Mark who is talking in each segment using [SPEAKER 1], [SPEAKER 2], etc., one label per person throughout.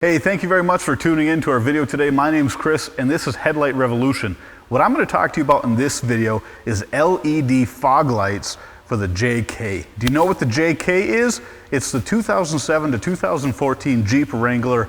[SPEAKER 1] Hey, thank you very much for tuning in to our video today. My name's Chris and this is Headlight Revolution. What I'm going to talk to you about in this video is LED fog lights for the JK. Do you know what the JK is? It's the 2007 to 2014 Jeep Wrangler,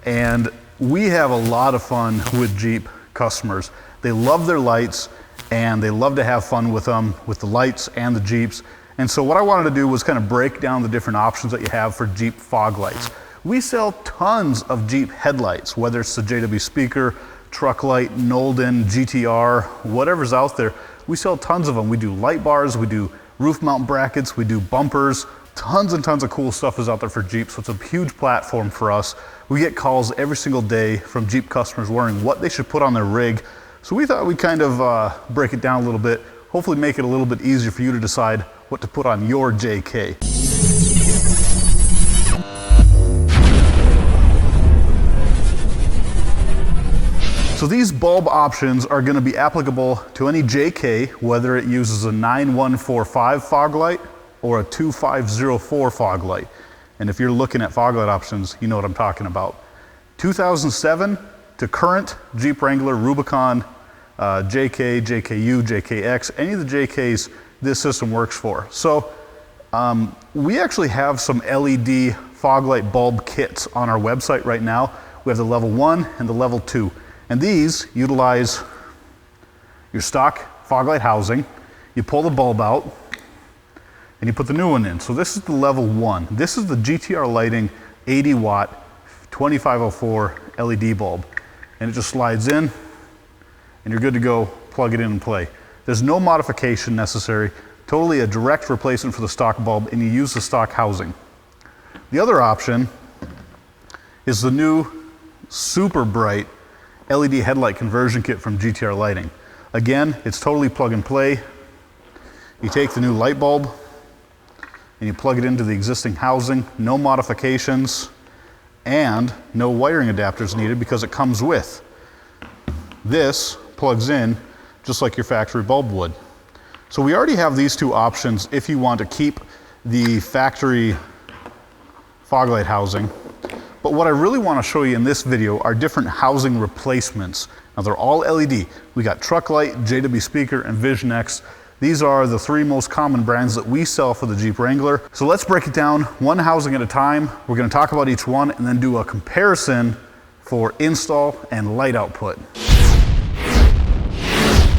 [SPEAKER 1] and we have a lot of fun with Jeep customers. They love their lights and they love to have fun with them, with the lights and the Jeeps. And so what I wanted to do was kind of break down the different options that you have for Jeep fog lights. We sell tons of Jeep headlights, whether it's the JW Speaker, Truck Light, Nolden, GTR, whatever's out there. We sell tons of them. We do light bars, we do roof mount brackets, we do bumpers. Tons and tons of cool stuff is out there for Jeep, so it's a huge platform for us. We get calls every single day from Jeep customers wondering what they should put on their rig. So we thought we'd kind of break it down a little bit, hopefully make it a little bit easier for you to decide what to put on your JK. So these bulb options are going to be applicable to any JK, whether it uses a 9145 fog light or a 2504 fog light. And if you're looking at fog light options, you know what I'm talking about. 2007 to current Jeep Wrangler, Rubicon, JK, JKU, JKX, any of the JKs this system works for. So we actually have some LED fog light bulb kits on our website right now. We have the level 1 and the level 2. And these utilize your stock fog light housing. You pull the bulb out and you put the new one in. So this is the level 1. This is the GTR Lighting 80 watt 2504 LED bulb. And it just slides in and you're good to go, plug it in and play. There's no modification necessary, totally a direct replacement for the stock bulb, and you use the stock housing. The other option is the new super bright LED headlight conversion kit from GTR Lighting. Again, it's totally plug and play. You take the new light bulb and you plug it into the existing housing, no modifications, and no wiring adapters needed because it comes with. This plugs in just like your factory bulb would. So we already have these two options if you want to keep the factory fog light housing. But what I really want to show you in this video are different housing replacements. Now they're all LED. We got Truck Light, JW Speaker, and Vision X. These are the three most common brands that we sell for the Jeep Wrangler. So let's break it down one housing at a time. We're going to talk about each one and then do a comparison for install and light output.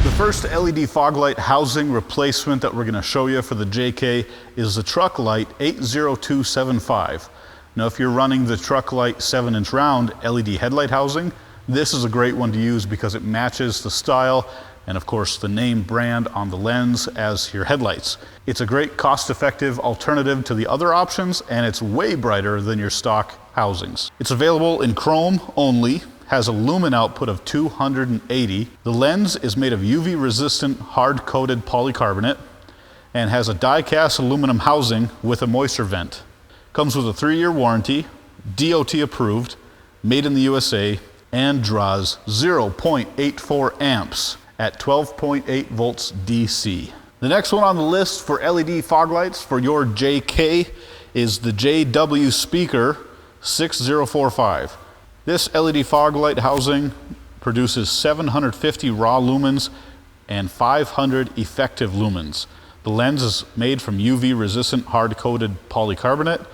[SPEAKER 1] The first LED fog light housing replacement that we're going to show you for the JK is the Truck Light 80275. Now if you're running the Truck Light 7-inch round LED headlight housing, this is a great one to use because it matches the style and of course the name brand on the lens as your headlights. It's a great cost-effective alternative to the other options, and it's way brighter than your stock housings. It's available in chrome only, has a lumen output of 280. The lens is made of UV resistant hard-coated polycarbonate and has a die-cast aluminum housing with a moisture vent. Comes with a 3-year warranty, DOT approved, made in the USA, and draws 0.84 amps at 12.8 volts DC. The next one on the list for LED fog lights for your JK is the JW Speaker 6045. This LED fog light housing produces 750 raw lumens and 500 effective lumens. The lens is made from UV resistant hard-coated polycarbonate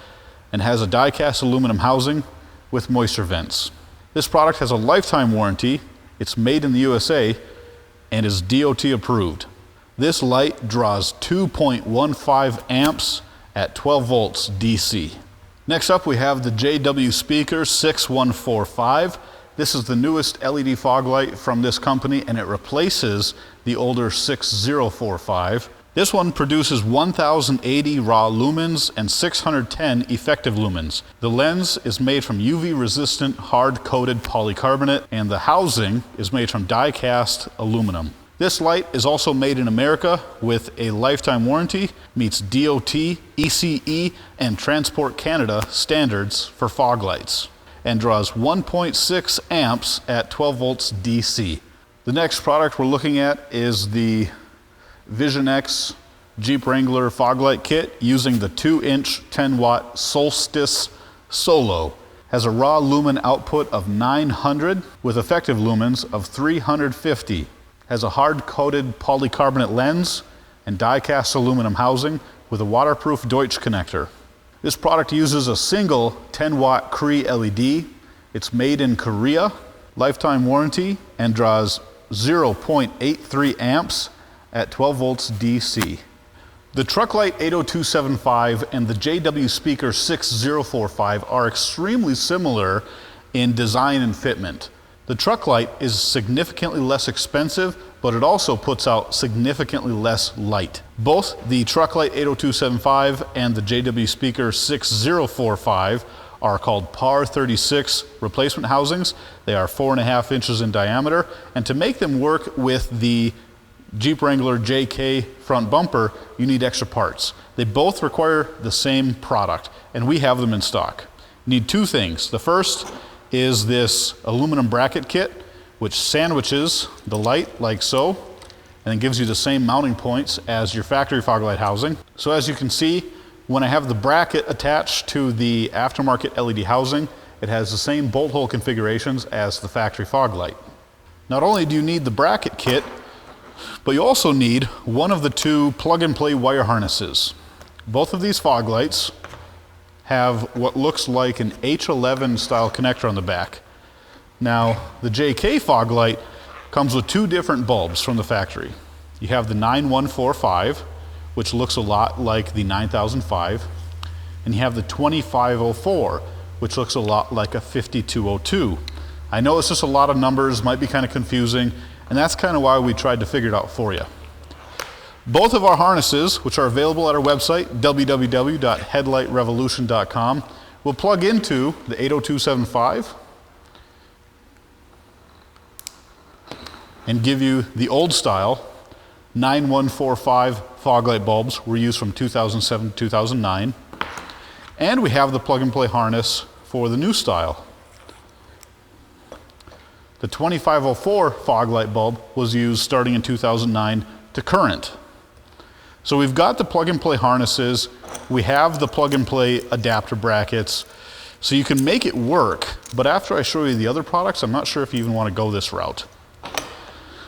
[SPEAKER 1] and has a die-cast aluminum housing with moisture vents. This product has a lifetime warranty, it's made in the USA, and is DOT approved. This light draws 2.15 amps at 12 volts DC. Next up we have the JW Speaker 6145. This is the newest LED fog light from this company, and it replaces the older 6045. This one produces 1080 raw lumens and 610 effective lumens. The lens is made from UV resistant hard-coated polycarbonate, and the housing is made from die-cast aluminum. This light is also made in America with a lifetime warranty, meets DOT, ECE, and Transport Canada standards for fog lights, and draws 1.6 amps at 12 volts DC. The next product we're looking at is the Vision X Jeep Wrangler fog light kit using the 2-inch 10-watt Solstice Solo. Has a raw lumen output of 900 with effective lumens of 350. Has a hard-coated polycarbonate lens and die-cast aluminum housing with a waterproof Deutsch connector. This product uses a single 10-watt Cree LED. It's made in Korea, lifetime warranty, and draws 0.83 amps at 12 volts DC. The Trucklight 80275 and the JW Speaker 6045 are extremely similar in design and fitment. The Trucklight is significantly less expensive, but it also puts out significantly less light. Both the Trucklight 80275 and the JW Speaker 6045 are called PAR 36 replacement housings. They are 4.5 inches in diameter, and to make them work with the Jeep Wrangler JK front bumper, you need extra parts. They both require the same product, and we have them in stock. You need two things. The first is this aluminum bracket kit, which sandwiches the light like so, and then gives you the same mounting points as your factory fog light housing. So as you can see, when I have the bracket attached to the aftermarket LED housing, it has the same bolt hole configurations as the factory fog light. Not only do you need the bracket kit, but you also need one of the two plug-and-play wire harnesses. Both of these fog lights have what looks like an H11 style connector on the back. Now, the JK fog light comes with two different bulbs from the factory. You have the 9145, which looks a lot like the 9005, and you have the 2504, which looks a lot like a 5202. I know it's just a lot of numbers, might be kind of confusing, and that's kind of why we tried to figure it out for you. Both of our harnesses, which are available at our website, www.headlightrevolution.com, will plug into the 80275 and give you the old style 9145 fog light bulbs were used from 2007 to 2009. And we have the plug and play harness for the new style. The 2504 fog light bulb was used starting in 2009 to current. So we've got the plug and play harnesses, we have the plug and play adapter brackets, so you can make it work, but after I show you the other products, I'm not sure if you even want to go this route.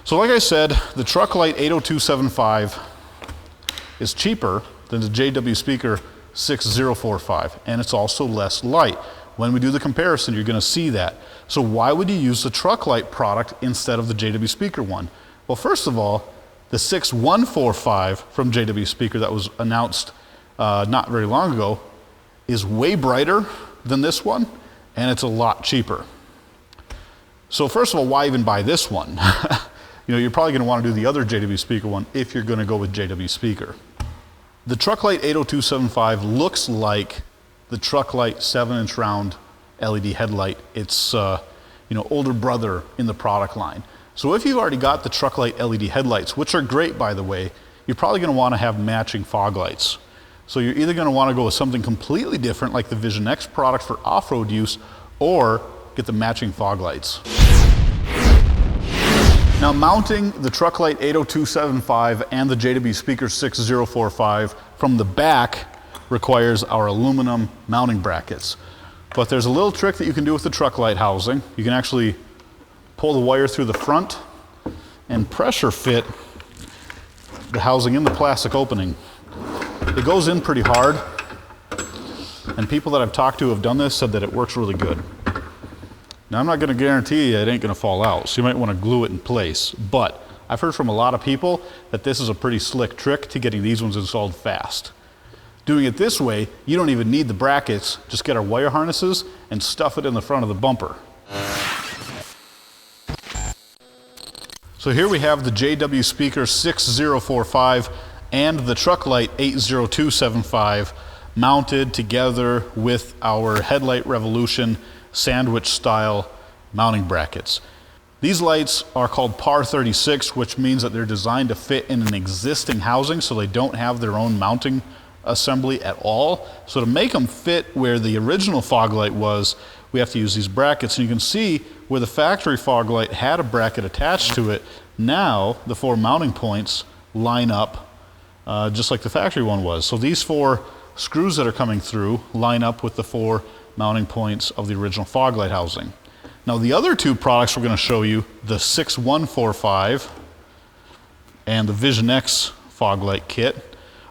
[SPEAKER 1] So like I said, the Trucklight 80275 is cheaper than the JW Speaker 6045, and it's also less light. When we do the comparison, you're going to see that. So why would you use the Trucklight product instead of the JW Speaker one? Well, first of all, the 6145 from JW Speaker that was announced not very long ago is way brighter than this one, and it's a lot cheaper. So first of all, why even buy this one? You know, you're probably going to want to do the other JW Speaker one if you're going to go with JW Speaker. The Trucklight 80275 looks like the Trucklight 7-inch round LED headlight. It's older brother in the product line. So if you've already got the Trucklight LED headlights, which are great by the way, you're probably going to want to have matching fog lights. So you're either going to want to go with something completely different like the Vision X product for off-road use, or get the matching fog lights. Now, mounting the Trucklight 80275 and the JW Speaker 6045 from the back requires our aluminum mounting brackets. But there's a little trick that you can do with the Trucklight housing. You can actually pull the wire through the front and pressure fit the housing in the plastic opening. It goes in pretty hard, and people that I've talked to have done this said that it works really good. Now, I'm not going to guarantee you it ain't going to fall out, so you might want to glue it in place. But I've heard from a lot of people that this is a pretty slick trick to getting these ones installed fast. Doing it this way, you don't even need the brackets. Just get our wire harnesses and stuff it in the front of the bumper. So here we have the JW Speaker 6045 and the Trucklight 80275 mounted together with our Headlight Revolution sandwich style mounting brackets. These lights are called PAR 36, which means that they're designed to fit in an existing housing, so they don't have their own mounting assembly at all. So to make them fit where the original fog light was, we have to use these brackets. And you can see where the factory fog light had a bracket attached to it. Now the 4 mounting points line up just like the factory one was. So these 4 screws that are coming through line up with the 4 mounting points of the original fog light housing. Now the other two products we're going to show you, the 6145 and the Vision X fog light kit,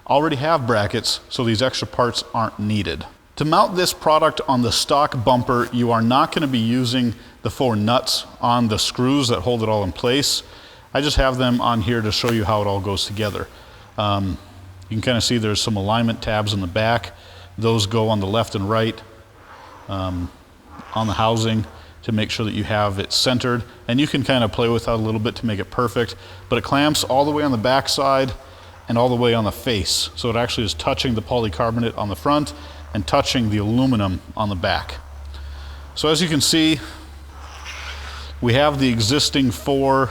[SPEAKER 1] already have brackets, so these extra parts aren't needed. To mount this product on the stock bumper, you are not going to be using the 4 nuts on the screws that hold it all in place. I just have them on here to show you how it all goes together. You can kind of see there's some alignment tabs in the back. Those go on the left and right on the housing to make sure that you have it centered. And you can kind of play with that a little bit to make it perfect, but it clamps all the way on the back side and all the way on the face. So it actually is touching the polycarbonate on the front and touching the aluminum on the back. So as you can see, we have the existing 4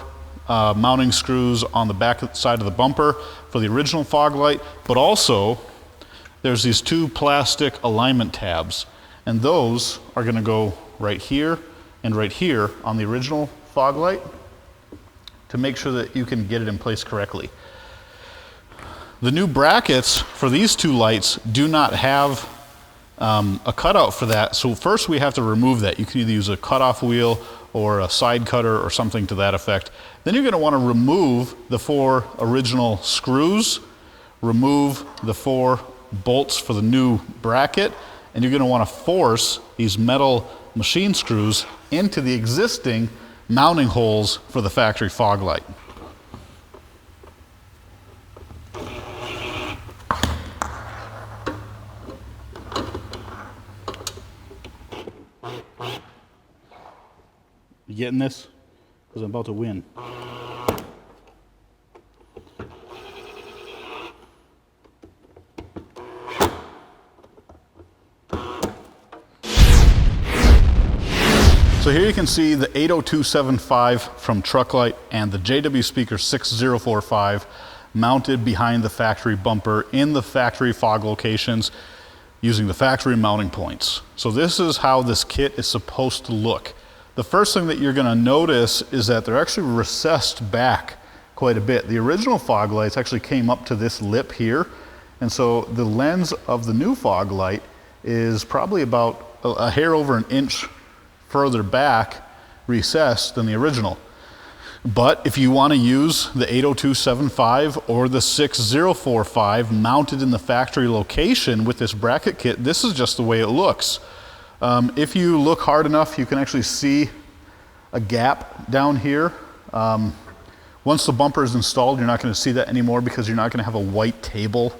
[SPEAKER 1] mounting screws on the back side of the bumper for the original fog light, but also there's these 2 plastic alignment tabs, and those are going to go right here and right here on the original fog light to make sure that you can get it in place correctly. The new brackets for these 2 lights do not have a cutout for that, so first we have to remove that. You can either use a cutoff wheel or a side cutter or something to that effect. Then you're going to want to remove the 4 original screws, remove the 4 bolts for the new bracket, and you're going to want to force these metal machine screws into the existing mounting holes for the factory fog light. You getting this? Because I'm about to win. So here you can see the 80275 from Trucklight and the JW Speaker 6045 mounted behind the factory bumper in the factory fog locations using the factory mounting points. So this is how this kit is supposed to look. The first thing that you're going to notice is that they're actually recessed back quite a bit. The original fog lights actually came up to this lip here, and so the lens of the new fog light is probably about a hair over an inch further back recessed than the original. But if you want to use the 80275 or the 6045 mounted in the factory location with this bracket kit, this is just the way it looks. If you look hard enough, you can actually see a gap down here. Once the bumper is installed, you're not going to see that anymore because you're not going to have a white table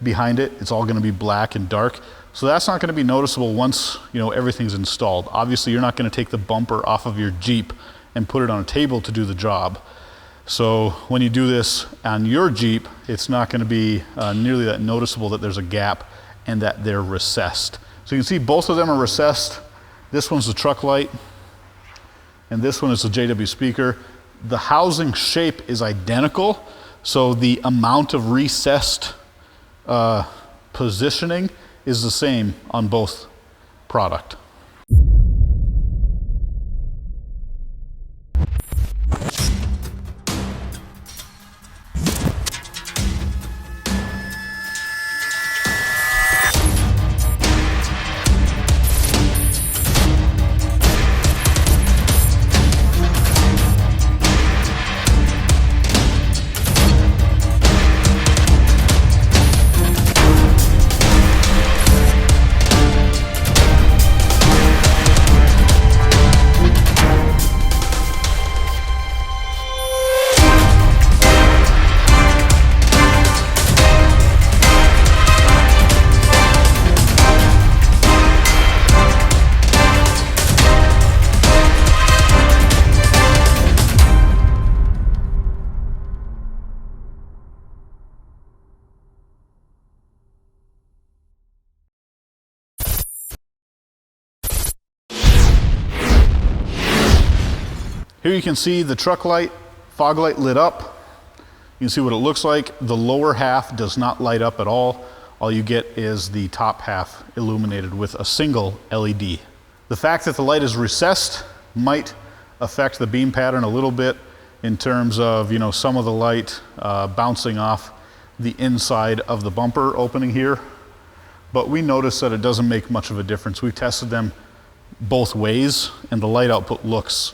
[SPEAKER 1] behind it. It's all going to be black and dark. So that's not going to be noticeable once everything's installed. Obviously, you're not going to take the bumper off of your Jeep and put it on a table to do the job. So when you do this on your Jeep, it's not going to be nearly that noticeable that there's a gap and that they're recessed. So you can see both of them are recessed. This one's the Trucklight, and this one is the JW Speaker. The housing shape is identical, so the amount of recessed positioning is the same on both product. Here you can see the Trucklight fog light lit up. You can see what it looks like. The lower half does not light up at all. All you get is the top half illuminated with a single LED. The fact that the light is recessed might affect the beam pattern a little bit in terms of some of the light bouncing off the inside of the bumper opening here. but we noticed that it doesn't make much of a difference. We've tested them both ways, and the light output looks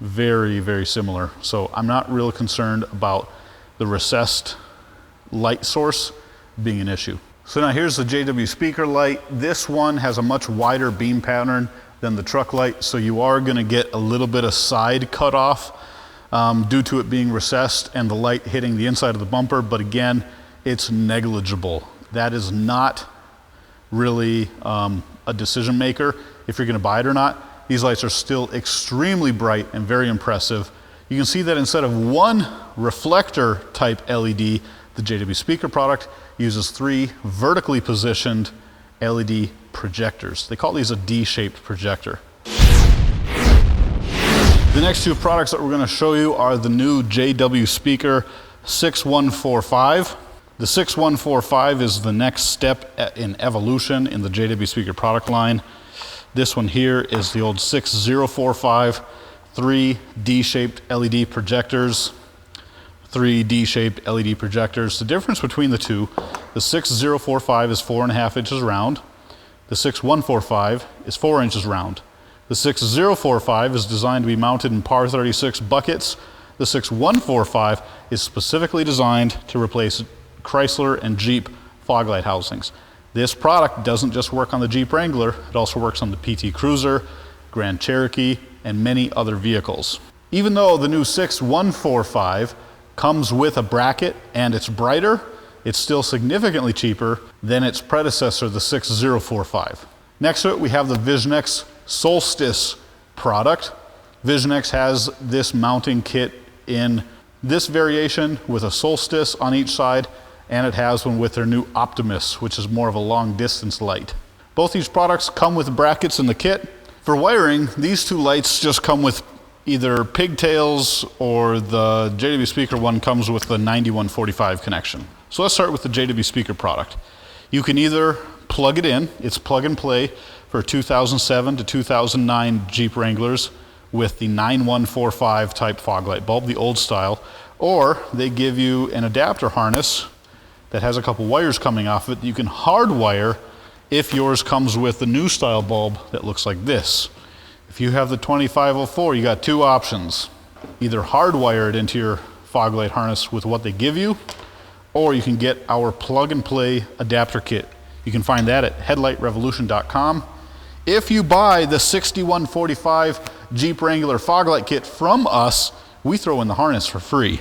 [SPEAKER 1] very, very similar. So I'm not real concerned about the recessed light source being an issue. So now here's the JW speaker light. This one has a much wider beam pattern than the truck light, so you are going to get a little bit of side cutoff due to it being recessed and the light hitting the inside of the bumper, but again, it's negligible. That is not really a decision maker if you're going to buy it or not. These lights are still extremely bright and very impressive. You can see that instead of one reflector type LED, the JW speaker product uses 3 vertically positioned LED projectors. They call these a D-shaped projector. The next 2 products that we're going to show you are the new JW speaker 6145. The 6145 is the next step in evolution in the JW speaker product line. This one here is the old 6045, 3 D-shaped LED projectors. 3 D-shaped LED projectors. The difference between the two, the 6045 is 4.5 inches round. The 6145 is 4 inches round. The 6045 is designed to be mounted in par 36 buckets. The 6145 is specifically designed to replace Chrysler and Jeep fog light housings. This product doesn't just work on the Jeep Wrangler, it also works on the PT Cruiser, Grand Cherokee, and many other vehicles. Even though the new 6145 comes with a bracket and it's brighter, it's still significantly cheaper than its predecessor, the 6045. Next to it, we have the VisionX Solstice product. VisionX has this mounting kit in this variation with a Solstice on each side, and it has one with their new Optimus, which is more of a long distance light. Both these products come with brackets in the kit. For wiring, these 2 lights just come with either pigtails, or the JW speaker one comes with the 9145 connection. So let's start with the JW speaker product. You can either plug it in, it's plug and play for 2007 to 2009 Jeep Wranglers with the 9145 type fog light bulb, the old style, or they give you an adapter harness that has a couple wires coming off it that you can hardwire if yours comes with the new style bulb that looks like this. If you have the 2504, you got 2 options. Either hardwire it into your fog light harness with what they give you, or you can get our plug and play adapter kit. You can find that at headlightrevolution.com. If you buy the 6145 Jeep Wrangler fog light kit from us, we throw in the harness for free.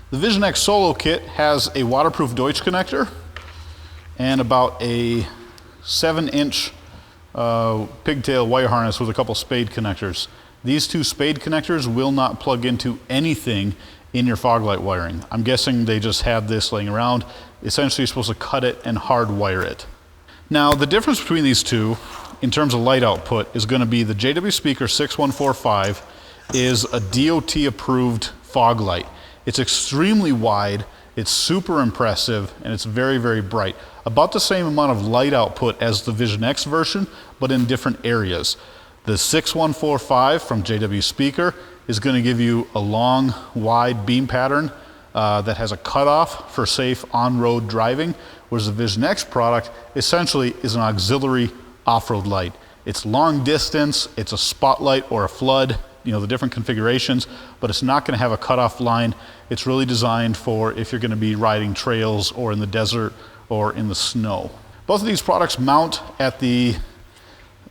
[SPEAKER 1] The VisionX Solo kit has a waterproof Deutsch connector and about a 7-inch pigtail wire harness with a couple spade connectors. These 2 spade connectors will not plug into anything in your fog light wiring. I'm guessing they just had this laying around. Essentially, you're supposed to cut it and hardwire it. Now, the difference between these 2 in terms of light output is going to be the JW speaker 6145 is a DOT approved fog light. It's extremely wide, it's super impressive, and it's very, very bright. About the same amount of light output as the VisionX version, but in different areas. The 6145 from JW speaker is going to give you a long, wide beam pattern that has a cutoff for safe on-road driving, whereas the VisionX product essentially is an auxiliary off-road light. It's long distance, it's a spotlight or a flood, you know, the different configurations, but it's not going to have a cutoff line. It's really designed for if you're going to be riding trails or in the desert or in the snow. Both of these products mount at the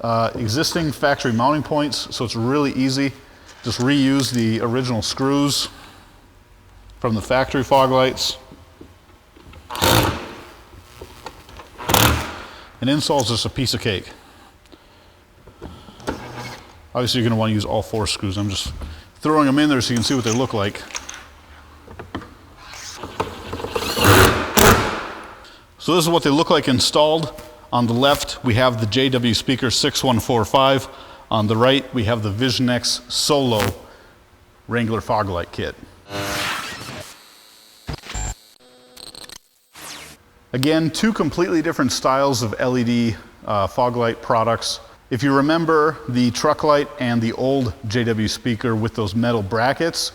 [SPEAKER 1] existing factory mounting points, so it's really easy. Just reuse the original screws from the factory fog lights. And install is just a piece of cake. Obviously you're going to want to use all 4 screws. I'm just throwing them in there so you can see what they look like. So this is what they look like installed. On the left we have the JW speaker 6145. On the right we have the VisionX Solo Wrangler fog light kit. Again, 2 completely different styles of LED fog light products. If you remember the truck light and the old JW speaker with those metal brackets,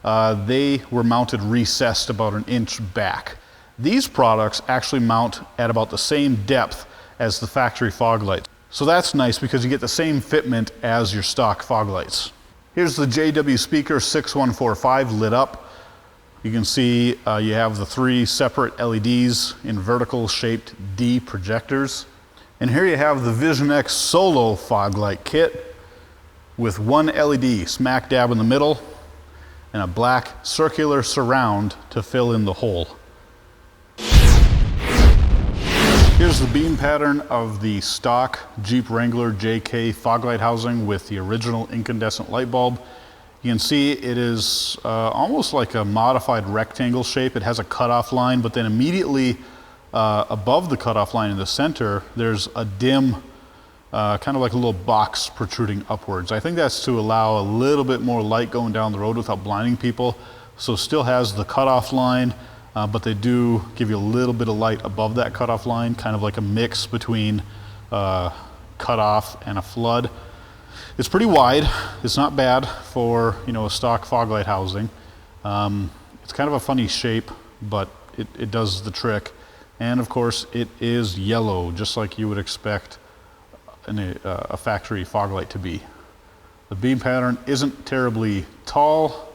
[SPEAKER 1] they were mounted recessed about 1 inch back. These products actually mount at about the same depth as the factory fog lights. So that's nice because you get the same fitment as your stock fog lights. Here's the JW Speaker 6145 lit up. You can see you have the 3 separate LEDs in vertical shaped D projectors. And here you have the Vision X Solo fog light kit with 1 LED smack dab in the middle and a black circular surround to fill in the hole. Here's the beam pattern of the stock Jeep Wrangler JK fog light housing with the original incandescent light bulb. You can see it is almost like a modified rectangle shape. It has a cutoff line, but then immediately above the cutoff line in the center, there's a dim, kind of like a little box protruding upwards. I think that's to allow a little bit more light going down the road without blinding people. So it still has the cutoff line, but they do give you a little bit of light above that cutoff line, kind of like a mix between cutoff and a flood. It's pretty wide. It's not bad for, you know, a stock fog light housing. It's kind of a funny shape, but it does the trick. And of course, it is yellow, just like you would expect a factory fog light to be. The beam pattern isn't terribly tall,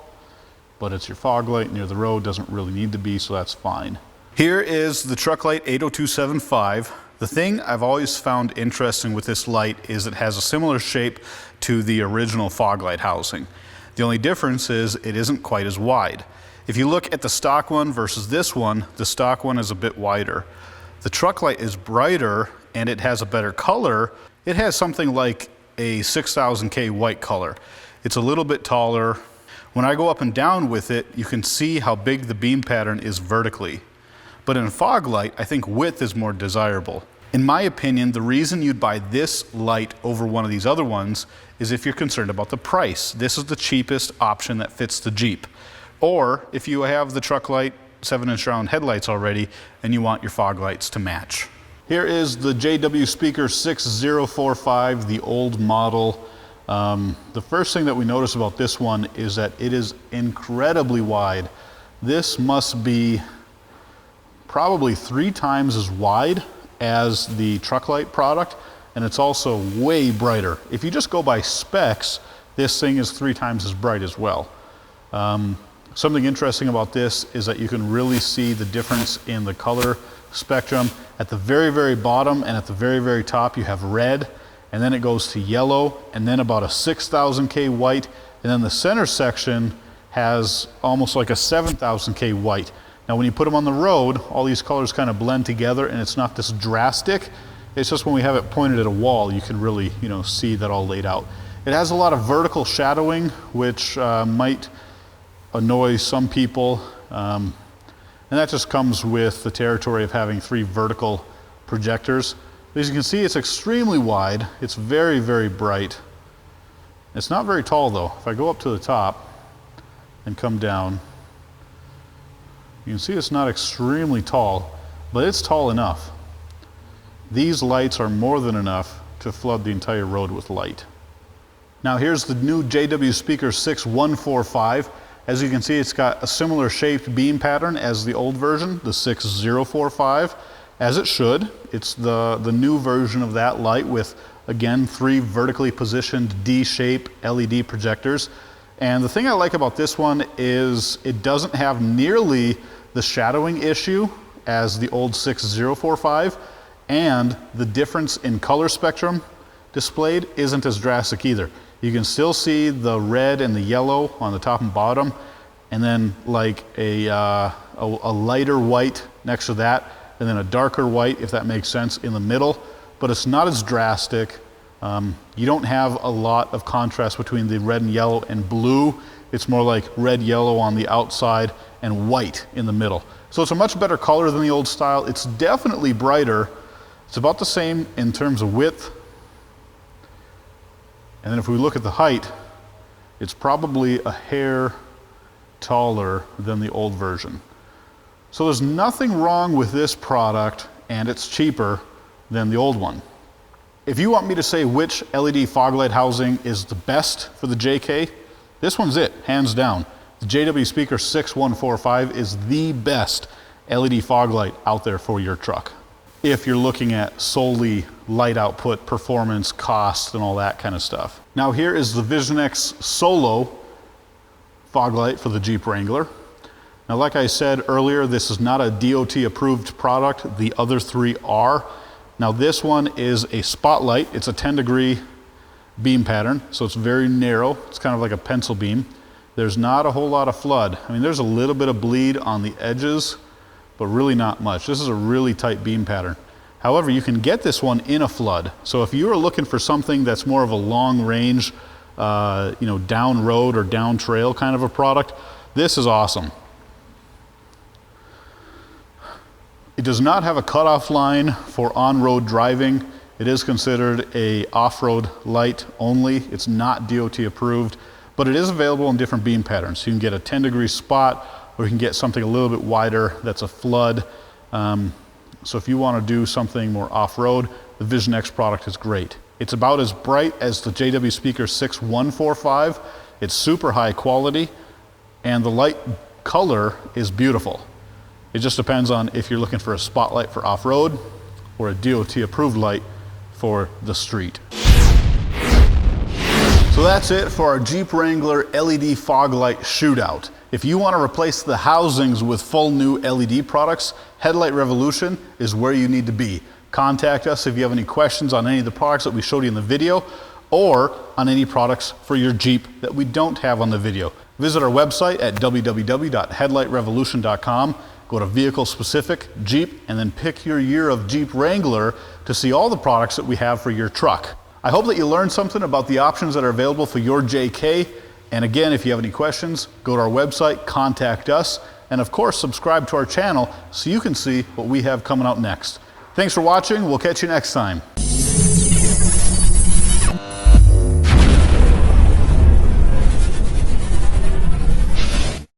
[SPEAKER 1] but it's your fog light near the road, doesn't really need to be, so that's fine. Here is the Truck Light 80275. The thing I've always found interesting with this light is it has a similar shape to the original fog light housing. The only difference is it isn't quite as wide. If you look at the stock one versus this one, the stock one is a bit wider. The Truck Light is brighter and it has a better color. It has something like a 6000K white color. It's a little bit taller. When I go up and down with it, you can see how big the beam pattern is vertically. But in fog light, I think width is more desirable. In my opinion, the reason you'd buy this light over one of these other ones is if you're concerned about the price. This is the cheapest option that fits the Jeep. Or if you have the Truck Light 7-inch round headlights already and you want your fog lights to match. Here is the JW Speaker 6045, the old model. The first thing that we notice about this one is that it is incredibly wide. This must be probably 3 times as wide as the Truck Light product, and it's also way brighter. If you just go by specs, this thing is 3 times as bright as well. Something interesting about this is that you can really see the difference in the color spectrum. At the very, very bottom and at the very, very top, you have red, and then it goes to yellow, and then about a 6000K white, and then the center section has almost like a 7000K white. Now when you put them on the road, all these colors kind of blend together and it's not this drastic. It's just when we have it pointed at a wall, you can really, you know, see that all laid out. It has a lot of vertical shadowing, which might annoy some people. And that just comes with the territory of having 3 vertical projectors. As you can see, it's extremely wide. It's very, very bright. It's not very tall though. If I go up to the top and come down, you can see it's not extremely tall, but it's tall enough. These lights are more than enough to flood the entire road with light. Now here's the new JW Speaker 6145. As you can see, it's got a similar shaped beam pattern as the old version, the 6045, as it should. It's the new version of that light with, again, 3 vertically positioned D-shape LED projectors. And the thing I like about this one is it doesn't have nearly the shadowing issue as the old 6045, and the difference in color spectrum displayed isn't as drastic either. You can still see the red and the yellow on the top and bottom, and then like a lighter white next to that, and then a darker white, if that makes sense, in the middle, but it's not as drastic. You don't have a lot of contrast between the red and yellow and blue. It's more like red, yellow on the outside and white in the middle. So it's a much better color than the old style. It's definitely brighter. It's about the same in terms of width. And then if we look at the height, it's probably a hair taller than the old version. So there's nothing wrong with this product, and it's cheaper than the old one. If you want me to say which LED fog light housing is the best for the JK, this one's it, hands down. The JW Speaker 6145 is the best LED fog light out there for your truck. if you're looking at solely light output, performance, cost, and all that kind of stuff. Now here is the Vision X Solo fog light for the Jeep Wrangler. Now, like I said earlier, this is not a DOT approved product. The other three are. Now this one is a spotlight. It's a 10-degree beam pattern, so it's very narrow. It's kind of like a pencil beam. There's not a whole lot of flood. I mean, there's a little bit of bleed on the edges, but really not much. This is a really tight beam pattern. However, you can get this one in a flood. So if you are looking for something that's more of a long range, down road or down trail kind of a product, this is awesome. It does not have a cutoff line for on-road driving. It is considered a off-road light only. It's not DOT approved, but it is available in different beam patterns. So you can get a 10-degree spot, or you can get something a little bit wider that's a flood. So if you want to do something more off-road, the Vision X product is great. It's about as bright as the JW Speaker 6145. It's super high quality, and the light color is beautiful. It just depends on if you're looking for a spotlight for off-road or a DOT approved light for the street. So that's it for our Jeep Wrangler LED fog light shootout. If you want to replace the housings with full new LED products, Headlight Revolution is where you need to be. Contact us if you have any questions on any of the products that we showed you in the video, or on any products for your Jeep that we don't have on the video. Visit our website at www.headlightrevolution.com. Go to Vehicle Specific, Jeep, and then pick your year of Jeep Wrangler to see all the products that we have for your truck. I hope that you learned something about the options that are available for your JK. And again, if you have any questions, go to our website, contact us, and of course, subscribe to our channel so you can see what we have coming out next. Thanks for watching. We'll catch you next time.